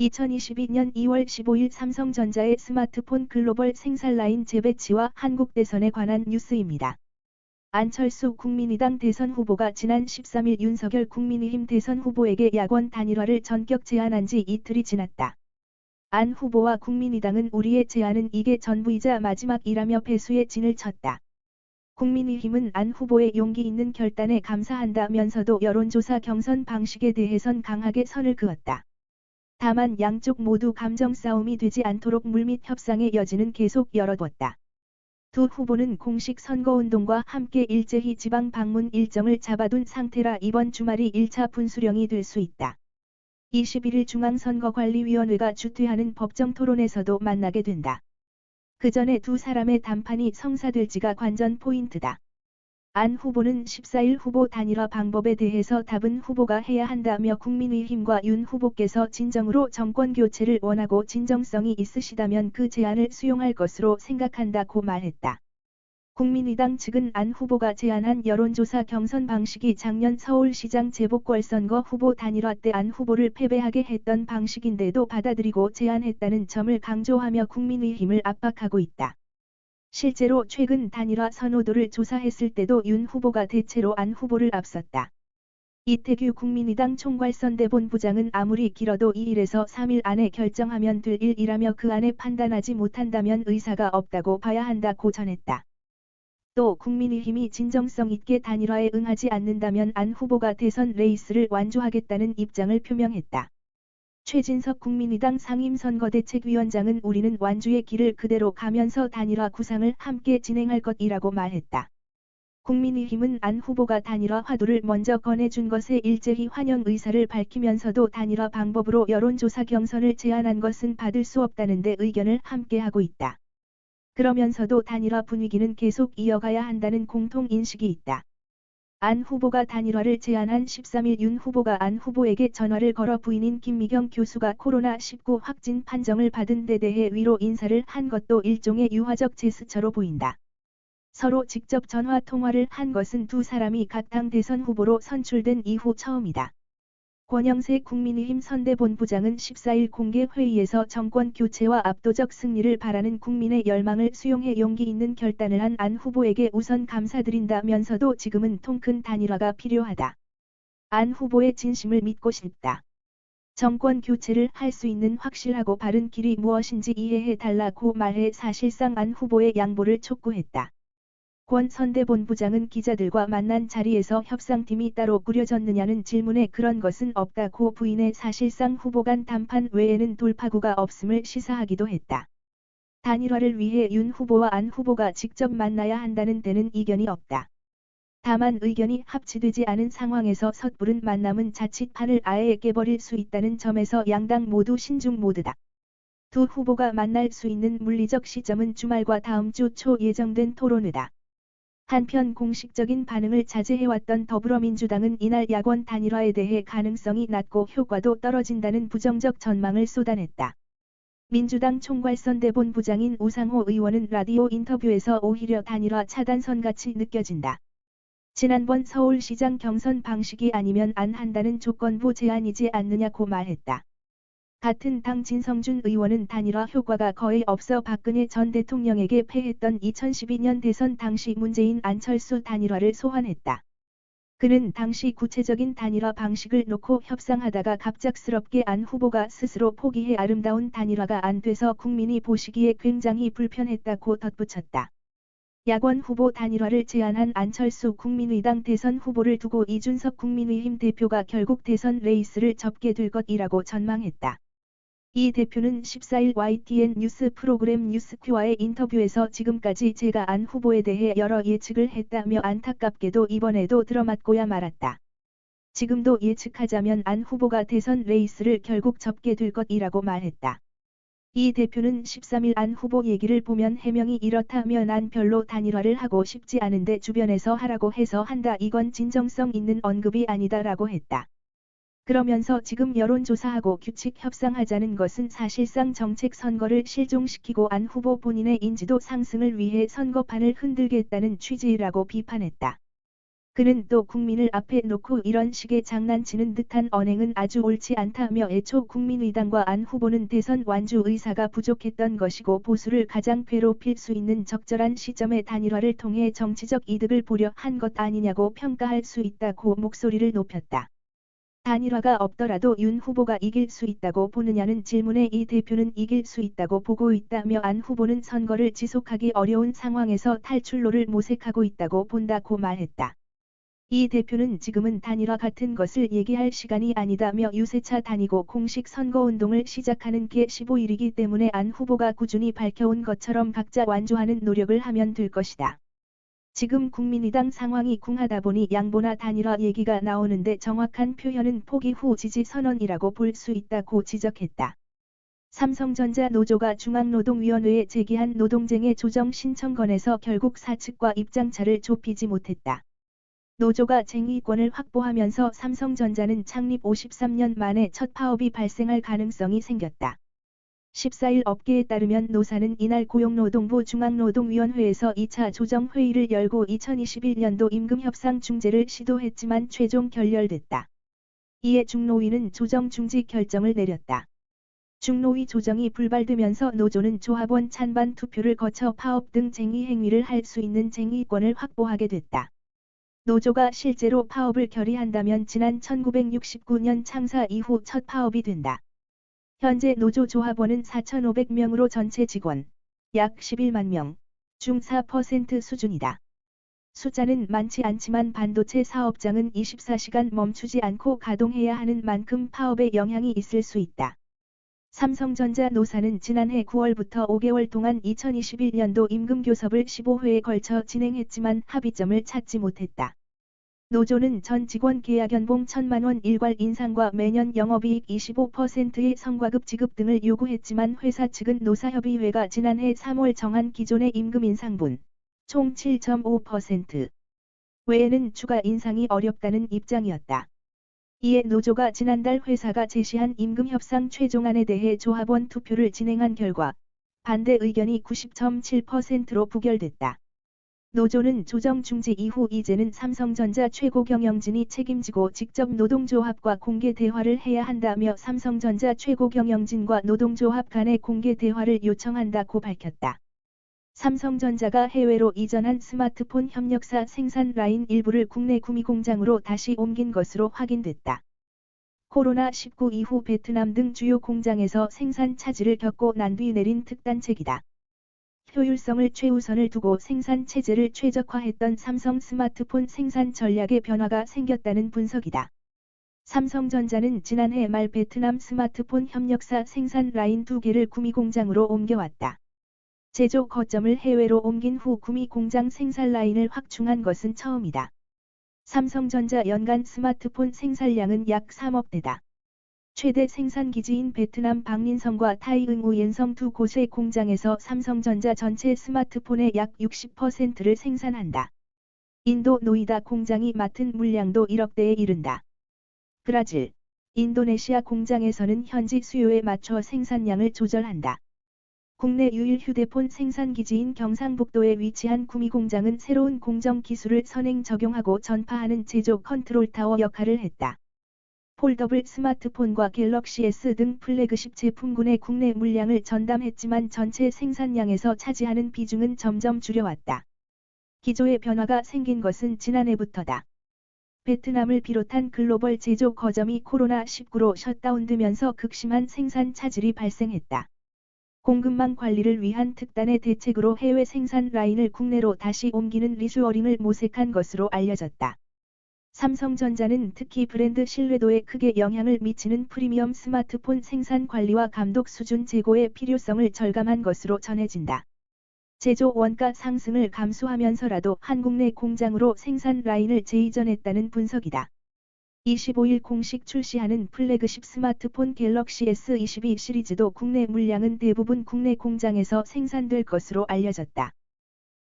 2022년 2월 15일 삼성전자의 스마트폰 글로벌 생산 라인 재배치와 한국 대선에 관한 뉴스입니다. 안철수 국민의당 대선 후보가 지난 13일 윤석열 국민의힘 대선 후보에게 야권 단일화를 전격 제안한 지 이틀이 지났다. 안 후보와 국민의당은 우리의 제안은 이게 전부이자 마지막이라며 패수의 진을 쳤다. 국민의힘은 안 후보의 용기 있는 결단에 감사한다면서도 여론조사 경선 방식에 대해선 강하게 선을 그었다. 다만 양쪽 모두 감정 싸움이 되지 않도록 물밑 협상의 여지는 계속 열어뒀다. 두 후보는 공식 선거운동과 함께 일제히 지방 방문 일정을 잡아둔 상태라 이번 주말이 1차 분수령이 될 수 있다. 21일 중앙선거관리위원회가 주최하는 법정 토론에서도 만나게 된다. 그 전에 두 사람의 담판이 성사될지가 관전 포인트다. 안 후보는 14일 후보 단일화 방법에 대해서 답은 후보가 해야 한다며 국민의힘과 윤 후보께서 진정으로 정권 교체를 원하고 진정성이 있으시다면 그 제안을 수용할 것으로 생각한다고 말했다. 국민의당 측은 안 후보가 제안한 여론조사 경선 방식이 작년 서울시장 재보궐선거 후보 단일화 때 안 후보를 패배하게 했던 방식인데도 받아들이고 제안했다는 점을 강조하며 국민의힘을 압박하고 있다. 실제로 최근 단일화 선호도를 조사했을 때도 윤 후보가 대체로 안 후보를 앞섰다. 이태규 국민의당 총괄선대본부장은 아무리 길어도 2일에서 3일 안에 결정하면 될 일이라며 그 안에 판단하지 못한다면 의사가 없다고 봐야 한다고 전했다. 또 국민의힘이 진정성 있게 단일화에 응하지 않는다면 안 후보가 대선 레이스를 완주하겠다는 입장을 표명했다. 최진석 국민의당 상임선거대책위원장은 우리는 완주의 길을 그대로 가면서 단일화 구상을 함께 진행할 것이라고 말했다. 국민의힘은 안 후보가 단일화 화두를 먼저 꺼내준 것에 일제히 환영 의사를 밝히면서도 단일화 방법으로 여론조사 경선을 제안한 것은 받을 수 없다는 데 의견을 함께하고 있다. 그러면서도 단일화 분위기는 계속 이어가야 한다는 공통 인식이 있다. 안 후보가 단일화를 제안한 13일 윤 후보가 안 후보에게 전화를 걸어 부인인 김미경 교수가 코로나19 확진 판정을 받은 데 대해 위로 인사를 한 것도 일종의 유화적 제스처로 보인다. 서로 직접 전화 통화를 한 것은 두 사람이 각 당 대선 후보로 선출된 이후 처음이다. 권영세 국민의힘 선대본부장은 14일 공개 회의에서 정권 교체와 압도적 승리를 바라는 국민의 열망을 수용해 용기 있는 결단을 한 안 후보에게 우선 감사드린다면서도 지금은 통큰 단일화가 필요하다. 안 후보의 진심을 믿고 싶다. 정권 교체를 할 수 있는 확실하고 바른 길이 무엇인지 이해해 달라고 말해 사실상 안 후보의 양보를 촉구했다. 권 선대본부장은 기자들과 만난 자리에서 협상팀이 따로 꾸려졌느냐는 질문에 그런 것은 없다고 부인해 사실상 후보 간 담판 외에는 돌파구가 없음을 시사하기도 했다. 단일화를 위해 윤 후보와 안 후보가 직접 만나야 한다는 데는 이견이 없다. 다만 의견이 합치되지 않은 상황에서 섣부른 만남은 자칫 판을 아예 깨버릴 수 있다는 점에서 양당 모두 신중 모드다. 두 후보가 만날 수 있는 물리적 시점은 주말과 다음 주 초 예정된 토론회다. 한편 공식적인 반응을 자제해왔던 더불어민주당은 이날 야권 단일화에 대해 가능성이 낮고 효과도 떨어진다는 부정적 전망을 쏟아냈다. 민주당 총괄선대본부장인 우상호 의원은 라디오 인터뷰에서 오히려 단일화 차단선같이 느껴진다. 지난번 서울시장 경선 방식이 아니면 안 한다는 조건부 제안이지 않느냐고 말했다. 같은 당 진성준 의원은 단일화 효과가 거의 없어 박근혜 전 대통령에게 패했던 2012년 대선 당시 문재인 안철수 단일화를 소환했다. 그는 당시 구체적인 단일화 방식을 놓고 협상하다가 갑작스럽게 안 후보가 스스로 포기해 아름다운 단일화가 안 돼서 국민이 보시기에 굉장히 불편했다고 덧붙였다. 야권 후보 단일화를 제안한 안철수 국민의당 대선 후보를 두고 이준석 국민의힘 대표가 결국 대선 레이스를 접게 될 것이라고 전망했다. 이 대표는 14일 YTN 뉴스 프로그램 뉴스퀴와의 인터뷰에서 지금까지 제가 안 후보에 대해 여러 예측을 했다며 안타깝게도 이번에도 들어맞고야 말았다. 지금도 예측하자면 안 후보가 대선 레이스를 결국 접게 될 것이라고 말했다. 이 대표는 13일 안 후보 얘기를 보면 해명이 이렇다며 난 별로 단일화를 하고 싶지 않은데 주변에서 하라고 해서 한다 이건 진정성 있는 언급이 아니다라고 했다. 그러면서 지금 여론조사하고 규칙 협상하자는 것은 사실상 정책 선거를 실종시키고 안 후보 본인의 인지도 상승을 위해 선거판을 흔들겠다는 취지라고 비판했다. 그는 또 국민을 앞에 놓고 이런 식의 장난치는 듯한 언행은 아주 옳지 않다며 애초 국민의당과 안 후보는 대선 완주 의사가 부족했던 것이고 보수를 가장 괴롭힐 수 있는 적절한 시점에 단일화를 통해 정치적 이득을 보려 한 것 아니냐고 평가할 수 있다고 목소리를 높였다. 단일화가 없더라도 윤 후보가 이길 수 있다고 보느냐는 질문에 이 대표는 이길 수 있다고 보고 있다며 안 후보는 선거를 지속하기 어려운 상황에서 탈출로를 모색하고 있다고 본다고 말했다. 이 대표는 지금은 단일화 같은 것을 얘기할 시간이 아니다며 유세차 다니고 공식 선거운동을 시작하는 게 15일이기 때문에 안 후보가 꾸준히 밝혀온 것처럼 각자 완주하는 노력을 하면 될 것이다. 지금 국민의당 상황이 궁하다 보니 양보나 단일화 얘기가 나오는데 정확한 표현은 포기 후 지지 선언이라고 볼 수 있다고 지적했다. 삼성전자 노조가 중앙노동위원회에 제기한 노동쟁의 조정 신청건에서 결국 사측과 입장차를 좁히지 못했다. 노조가 쟁의권을 확보하면서 삼성전자는 창립 53년 만에 첫 파업이 발생할 가능성이 생겼다. 14일 업계에 따르면 노사는 이날 고용노동부 중앙노동위원회에서 2차 조정회의를 열고 2021년도 임금협상 중재를 시도했지만 최종 결렬됐다. 이에 중노위는 조정 중지 결정을 내렸다. 중노위 조정이 불발되면서 노조는 조합원 찬반 투표를 거쳐 파업 등 쟁의 행위를 할 수 있는 쟁의권을 확보하게 됐다. 노조가 실제로 파업을 결의한다면 지난 1969년 창사 이후 첫 파업이 된다. 현재 노조 조합원은 4,500명으로 전체 직원 약 11만 명, 중 4% 수준이다. 숫자는 많지 않지만 반도체 사업장은 24시간 멈추지 않고 가동해야 하는 만큼 파업에 영향이 있을 수 있다. 삼성전자 노사는 지난해 9월부터 5개월 동안 2021년도 임금교섭을 15회에 걸쳐 진행했지만 합의점을 찾지 못했다. 노조는 전 직원 계약연봉 1,000만 원 일괄 인상과 매년 영업이익 25%의 성과급 지급 등을 요구했지만 회사 측은 노사협의회가 지난해 3월 정한 기존의 임금 인상분 총 7.5% 외에는 추가 인상이 어렵다는 입장이었다. 이에 노조가 지난달 회사가 제시한 임금협상 최종안에 대해 조합원 투표를 진행한 결과 반대 의견이 90.7%로 부결됐다. 노조는 조정 중지 이후 이제는 삼성전자 최고 경영진이 책임지고 직접 노동조합과 공개 대화를 해야 한다며 삼성전자 최고 경영진과 노동조합 간의 공개 대화를 요청한다고 밝혔다. 삼성전자가 해외로 이전한 스마트폰 협력사 생산 라인 일부를 국내 구미 공장으로 다시 옮긴 것으로 확인됐다. 코로나19 이후 베트남 등 주요 공장에서 생산 차질을 겪고 난 뒤 내린 특단책이다. 효율성을 최우선을 두고 생산 체제를 최적화했던 삼성 스마트폰 생산 전략에 변화가 생겼다는 분석이다. 삼성전자는 지난해 말 베트남 스마트폰 협력사 생산 라인 2개를 구미 공장으로 옮겨왔다. 제조 거점을 해외로 옮긴 후 구미 공장 생산 라인을 확충한 것은 처음이다. 삼성전자 연간 스마트폰 생산량은 약 3억 대다. 최대 생산기지인 베트남 박린성과 타이응우옌성 두 곳의 공장에서 삼성전자 전체 스마트폰의 약 60%를 생산한다. 인도 노이다 공장이 맡은 물량도 1억 대에 이른다. 브라질, 인도네시아 공장에서는 현지 수요에 맞춰 생산량을 조절한다. 국내 유일 휴대폰 생산기지인 경상북도에 위치한 구미 공장은 새로운 공정 기술을 선행 적용하고 전파하는 제조 컨트롤타워 역할을 했다. 폴더블 스마트폰과 갤럭시 S 등 플래그십 제품군의 국내 물량을 전담했지만 전체 생산량에서 차지하는 비중은 점점 줄여왔다. 기조의 변화가 생긴 것은 지난해부터다. 베트남을 비롯한 글로벌 제조 거점이 코로나19로 셧다운되면서 극심한 생산 차질이 발생했다. 공급망 관리를 위한 특단의 대책으로 해외 생산 라인을 국내로 다시 옮기는 리슈어링을 모색한 것으로 알려졌다. 삼성전자는 특히 브랜드 신뢰도에 크게 영향을 미치는 프리미엄 스마트폰 생산 관리와 감독 수준 제고의 필요성을 절감한 것으로 전해진다. 제조 원가 상승을 감수하면서라도 한국 내 공장으로 생산 라인을 재이전했다는 분석이다. 25일 공식 출시하는 플래그십 스마트폰 갤럭시 S22 시리즈도 국내 물량은 대부분 국내 공장에서 생산될 것으로 알려졌다.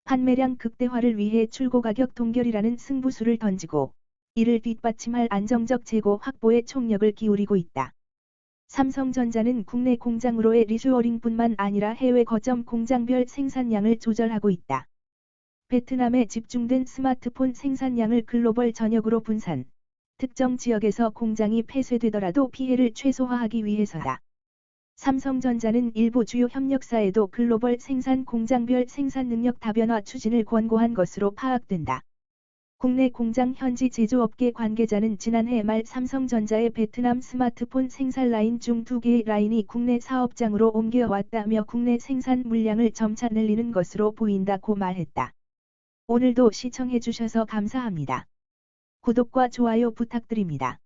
판매량 극대화를 위해 출고 가격 동결이라는 승부수를 던지고 이를 뒷받침할 안정적 재고 확보에 총력을 기울이고 있다. 삼성전자는 국내 공장으로의 리슈어링뿐만 아니라 해외 거점 공장별 생산량을 조절하고 있다. 베트남에 집중된 스마트폰 생산량을 글로벌 전역으로 분산, 특정 지역에서 공장이 폐쇄되더라도 피해를 최소화하기 위해서다. 삼성전자는 일부 주요 협력사에도 글로벌 생산 공장별 생산 능력 다변화 추진을 권고한 것으로 파악된다. 국내 공장 현지 제조업계 관계자는 지난해 말 삼성전자의 베트남 스마트폰 생산 라인 중 2개의 라인이 국내 사업장으로 옮겨왔다며 국내 생산 물량을 점차 늘리는 것으로 보인다고 말했다. 오늘도 시청해주셔서 감사합니다. 구독과 좋아요 부탁드립니다.